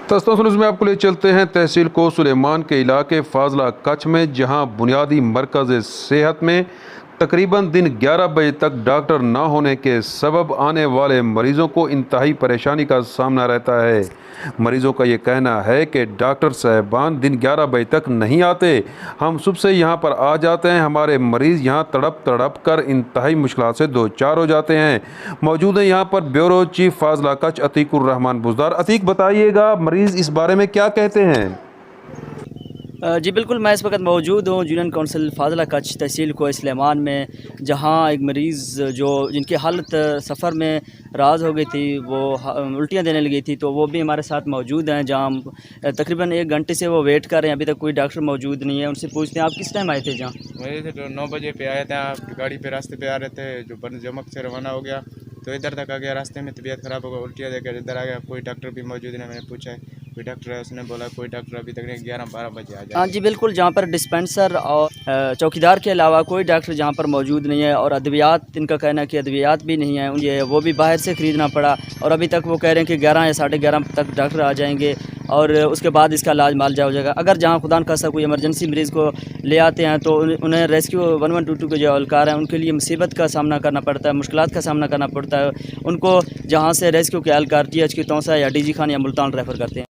तस्नीज़ में आपको ले चलते हैं तहसील को सुलेमान के इलाके फाजला कच्छ में, जहां बुनियादी मरकज़ सेहत में तकरीबन दिन 11 बजे तक डॉक्टर ना होने के सबब आने वाले मरीज़ों को इंतहाई परेशानी का सामना रहता है। मरीज़ों का ये कहना है कि डॉक्टर साहबान दिन 11 बजे तक नहीं आते, हम सुबह से यहाँ पर आ जाते हैं, हमारे मरीज़ यहाँ तड़प कर इंतहाई मुश्किलात से दो चार हो जाते हैं। मौजूद है यहाँ पर ब्यूरो चीफ फाजला कच्छ अतीकुर रहमान बुज़दार। अतीक, बताइएगा मरीज़ इस बारे में क्या कहते हैं? जी बिल्कुल, मैं इस वक्त मौजूद हूँ यूनियन काउंसिल फाजला कच्छ तहसील को सुलेमान में, जहाँ एक मरीज़ जिनकी हालत सफ़र में राज हो गई थी, वो उल्टियाँ देने लगी थी, तो वो भी हमारे साथ मौजूद हैं। जहाँ तकरीबन 1 घंटे से वो वेट कर रहे हैं, अभी तक कोई डॉक्टर मौजूद नहीं है। उनसे पूछते हैं, आप किस टाइम आए थे? जहाँ वही थे जो 9 बजे पे आए थे, आप गाड़ी पे रास्ते पे आ रहे थे, जो बन जमक से रवाना हो गया तो इधर तक आ गया, रास्ते में तबीयत ख़राब हो गई, उल्टियाँ देकर इधर आ गया। कोई डॉक्टर भी मौजूद नहीं, मैंने पूछा है कोई डॉक्टर है, उसने बोला कोई डॉक्टर अभी तक नहीं, 11-12 बजे आ जाए। हाँ जी बिल्कुल, जहाँ पर डिस्पेंसर और चौकीदार के अलावा कोई डॉक्टर जहाँ पर मौजूद नहीं है, और अद्वियात, इनका कहना है कि अद्वियात भी नहीं है, ये वो भी बाहर से ख़रीदना पड़ा, और अभी तक वो कह रहे हैं कि 11 या 11:30 तक डॉक्टर आ जाएंगे और उसके बाद इसका इलाज मालजा हो जाएगा। अगर जहाँ खुदा न खास्ता कोई इमरजेंसी मरीज़ को ले आते हैं तो उन्हें रेस्क्यू 1122 के जो एहलकार हैं उनके लिए मुसीबत का सामना करना पड़ता है, मुश्किलात का सामना करना पड़ता है। उनको जहाँ से रेस्क्यू के एहलकार TH की तौसा या DG खान या मुल्तान रेफ़र करते हैं।